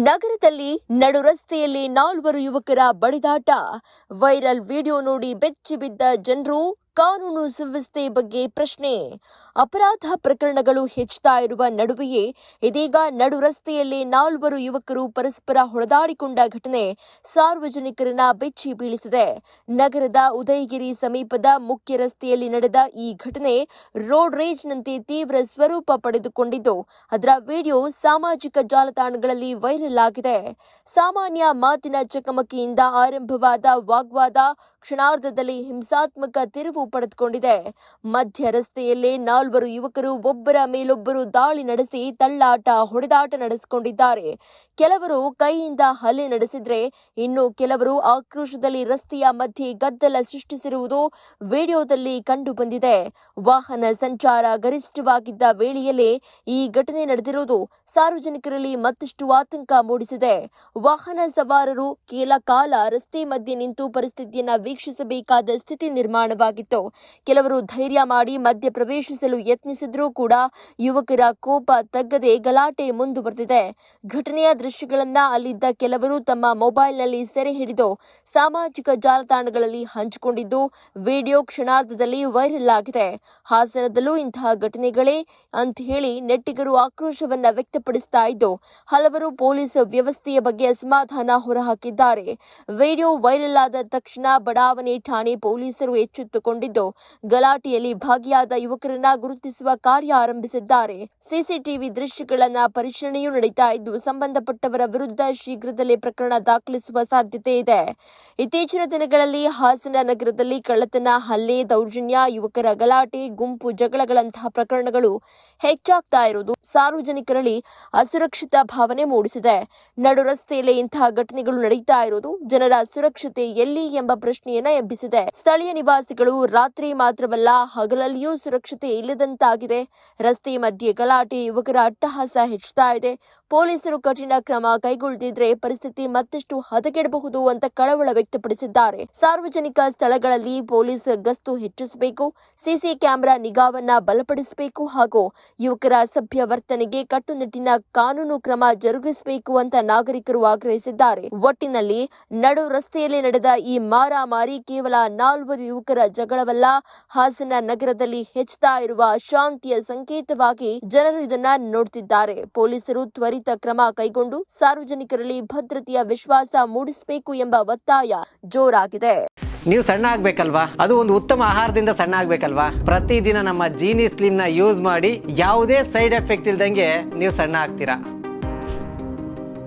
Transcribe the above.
ನಗರದಲ್ಲಿ ನಡು ರಸ್ತೆಯಲ್ಲಿ 4 ಯುವಕರ ಬಡಿದಾಟ. ವೈರಲ್ ವಿಡಿಯೋ ನೋಡಿ ಬೆಚ್ಚಿ ಬಿದ್ದ ಜನರು. ಕಾನೂನು ಸುವ್ಯವಸ್ಥೆ ಬಗ್ಗೆ ಪ್ರಶ್ನೆ. ಅಪರಾಧ ಪ್ರಕರಣಗಳು ಹೆಚ್ಚುತ್ತಾ ಇರುವ ನಡುವೆಯೇ ಇದೀಗ ನಡು ರಸ್ತೆಯಲ್ಲಿ 4 ಯುವಕರು ಪರಸ್ಪರ ಹೊಡೆದಾಡಿಕೊಂಡ ಘಟನೆ ಸಾರ್ವಜನಿಕರನ್ನ ಬೆಚ್ಚಿ ಬೀಳಿಸಿದೆ. ನಗರದ ಉದಯಗಿರಿ ಸಮೀಪದ ಮುಖ್ಯ ರಸ್ತೆಯಲ್ಲಿ ನಡೆದ ಈ ಘಟನೆ ರೋಡ್ ರೇಜ್ನಂತೆ ತೀವ್ರ ಸ್ವರೂಪ ಪಡೆದುಕೊಂಡಿದ್ದು, ಅದರ ವಿಡಿಯೋ ಸಾಮಾಜಿಕ ಜಾಲತಾಣಗಳಲ್ಲಿ ವೈರಲ್ ಆಗಿದೆ. ಸಾಮಾನ್ಯ ಮಾತಿನ ಚಕಮಕಿಯಿಂದ ಆರಂಭವಾದ ವಾಗ್ವಾದ ಕ್ಷಣಾರ್ಧದಲ್ಲಿ ಹಿಂಸಾತ್ಮಕ ತಿರುವು ಪಡೆದುಕೊಂಡಿದೆ. ಮಧ್ಯ ರಸ್ತೆಯಲ್ಲೇ 4 ಯುವಕರು ಒಬ್ಬರ ಮೇಲೊಬ್ಬರು ದಾಳಿ ನಡೆಸಿ ತಳ್ಳಾಟ, ಹೊಡೆದಾಟ ನಡೆಸಿಕೊಂಡಿದ್ದಾರೆ. ಕೆಲವರು ಕೈಯಿಂದ ಹಲ್ಲೆ ನಡೆಸಿದ್ರೆ, ಇನ್ನು ಕೆಲವರು ಆಕ್ರೋಶದಲ್ಲಿ ರಸ್ತೆಯ ಮಧ್ಯೆ ಗದ್ದಲ ಸೃಷ್ಟಿಸಿರುವುದು ವಿಡಿಯೋದಲ್ಲಿ ಕಂಡುಬಂದಿದೆ. ವಾಹನ ಸಂಚಾರ ಗರಿಷ್ಠವಾಗಿದ್ದ ವೇಳೆಯಲ್ಲೇ ಈ ಘಟನೆ ನಡೆದಿರುವುದು ಸಾರ್ವಜನಿಕರಲ್ಲಿ ಮತ್ತಷ್ಟು ಆತಂಕ ಮೂಡಿಸಿದೆ. ವಾಹನ ಸವಾರರು ಕೆಲ ಕಾಲ ರಸ್ತೆ ಮಧ್ಯೆ ನಿಂತು ಪರಿಸ್ಥಿತಿಯನ್ನ ವೀಕ್ಷಿಸಬೇಕಾದ ಸ್ಥಿತಿ ನಿರ್ಮಾಣವಾಗಿತ್ತು. ಕೆಲವರು ಧೈರ್ಯ ಮಾಡಿ ಮಧ್ಯ ಪ್ರವೇಶಿಸಲು ಯತ್ನಿಸಿದ್ರೂ ಕೂಡ ಯುವಕರ ಕೋಪ ತಗ್ಗದೆ ಗಲಾಟೆ ಮುಂದುವರೆದಿದೆ. ಘಟನೆಯ ದೃಶ್ಯಗಳನ್ನ ಅಲ್ಲಿದ್ದ ಕೆಲವರು ತಮ್ಮ ಮೊಬೈಲ್ನಲ್ಲಿ ಸೆರೆ ಹಿಡಿದು ಸಾಮಾಜಿಕ ಜಾಲತಾಣಗಳಲ್ಲಿ ಹಂಚಿಕೊಂಡಿದ್ದು, ವಿಡಿಯೋ ಕ್ಷಣಾರ್ಧದಲ್ಲಿ ವೈರಲ್ ಆಗಿದೆ. ಹಾಸನದಲ್ಲೂ ಇಂತಹ ಘಟನೆಗಳೇ ಅಂತ ಹೇಳಿ ನೆಟ್ಟಿಗರು ಆಕ್ರೋಶವನ್ನ ವ್ಯಕ್ತಪಡಿಸ್ತಾ ಇದ್ದು, ಹಲವರು ಪೊಲೀಸ್ ವ್ಯವಸ್ಥೆಯ ಬಗ್ಗೆ ಅಸಮಾಧಾನ ಹೊರಹಾಕಿದ್ದಾರೆ. ವಿಡಿಯೋ ವೈರಲ್ ಆದ ತಕ್ಷಣ ಬಡಾವಣೆ ಠಾಣೆ ಪೊಲೀಸರು ಎಚ್ಚೆತ್ತುಕೊಂಡಿದ್ದು, ಗಲಾಟೆಯಲ್ಲಿ ಭಾಗಿಯಾದ ಯುವಕರನ್ನ ಗುರುತಿಸುವ ಕಾರ್ಯ ಆರಂಭಿಸಿದ್ದಾರೆ. ಸಿಸಿಟಿವಿ ದೃಶ್ಯಗಳನ್ನ ಪರಿಶೀಲನೆಯೂ ನಡೀತಾ ಇದ್ದು, ಸಂಬಂಧಪಟ್ಟವರ ವಿರುದ್ಧ ಶೀಘ್ರದಲ್ಲೇ ಪ್ರಕರಣ ದಾಖಲಿಸುವ ಸಾಧ್ಯತೆ ಇದೆ. ಇತ್ತೀಚಿನ ದಿನಗಳಲ್ಲಿ ಹಾಸನ ನಗರದಲ್ಲಿ ಕಳ್ಳತನ, ಹಲ್ಲೆ, ದೌರ್ಜನ್ಯ, ಯುವಕರ ಗಲಾಟೆ, ಗುಂಪು ಜಗಳಗಳಂತಹ ಪ್ರಕರಣಗಳು ಹೆಚ್ಚಾಗ್ತಾ ಇರುವುದು ಸಾರ್ವಜನಿಕರಲ್ಲಿ ಅಸುರಕ್ಷಿತ ಭಾವನೆ ಮೂಡಿಸಿದೆ. ನಡು ರಸ್ತೆಯಲ್ಲಿ ಇಂತಹ ಘಟನೆಗಳು ನಡೀತಾ ಇರುವುದು ಜನರ ಸುರಕ್ಷತೆ ಎಲ್ಲಿ ಎಂಬ ಪ್ರಶ್ನೆಯನ್ನ ಎಬ್ಬಿಸಿದೆ. ಸ್ಥಳೀಯ ನಿವಾಸಿಗಳು ರಾತ್ರಿ ಮಾತ್ರವಲ್ಲ ಹಗಲಲ್ಲಿಯೂ ಸುರಕ್ಷತೆ ಇಲ್ಲದಂತಾಗಿದೆ. ರಸ್ತೆ ಮಧ್ಯೆ ಗಲಾಟೆ, ಯುವಕರ ಅಟ್ಟಹಾಸ ಹೆಚ್ಚುತ್ತಾ ಇದೆ. ಪೊಲೀಸರು ಕಠಿಣ ಕ್ರಮ ಕೈಗೊಳ್ಳದಿದ್ರೆ ಪರಿಸ್ಥಿತಿ ಮತ್ತಷ್ಟು ಹದಗೆಡಬಹುದು ಅಂತ ಕಳವಳ ವ್ಯಕ್ತಪಡಿಸಿದ್ದಾರೆ. ಸಾರ್ವಜನಿಕ ಸ್ಥಳಗಳಲ್ಲಿ ಪೊಲೀಸ್ ಗಸ್ತು ಹೆಚ್ಚಿಸಬೇಕು, ಸಿಸಿ ಕ್ಯಾಮೆರಾ ನಿಗಾವನ್ನ ಬಲಪಡಿಸಬೇಕು ಹಾಗೂ ಯುವಕರ ಸಭ್ಯ ವರ್ತನೆಗೆ ಕಟ್ಟುನಿಟ್ಟಿನ ಕಾನೂನು ಕ್ರಮ ಜರುಗಿಸಬೇಕು ಅಂತ ನಾಗರಿಕರು ಆಗ್ರಹಿಸಿದ್ದಾರೆ. ಒಟ್ಟಿನಲ್ಲಿ ನಡು ರಸ್ತೆಯಲ್ಲಿ ನಡೆದ ಈ ಮಾರಾಮಾರಿ ಕೇವಲ 4 ಯುವಕರ ಜಗಳವಲ್ಲ, ಹಾಸನ ನಗರದಲ್ಲಿ ಹೆಚ್ಚುತ್ತಾ ಇರುವ ಅಶಾಂತಿಯ ಸಂಕೇತವಾಗಿ ಜನರು ಇದನ್ನ ನೋಡುತ್ತಿದ್ದಾರೆ. ಪೊಲೀಸರು ತ್ವರಿತ ಕ್ರಮ ಕೈಗೊಂಡು ಸಾರ್ವಜನಿಕರಲ್ಲಿ ಭದ್ರತೆಯ ವಿಶ್ವಾಸ ಮೂಡಿಸಬೇಕು ಎಂಬ ಒತ್ತಾಯ ಜೋರಾಗಿದೆ. ನೀವು ಸಣ್ಣ ಆಗ್ಬೇಕಲ್ವಾ? ಅದು ಒಂದು ಉತ್ತಮ ಆಹಾರದಿಂದ ಸಣ್ಣ ಆಗ್ಬೇಕಲ್ವಾ? ಪ್ರತಿದಿನ ನಮ್ಮ ಜೀನಿ ಸ್ಲಿಮ್ ನ ಯೂಸ್ ಮಾಡಿ ಯಾವುದೇ ಸೈಡ್ ಎಫೆಕ್ಟ್ ಇಲ್ದಂಗೆ ನೀವು ಸಣ್ಣ ಆಗ್ತೀರಾ.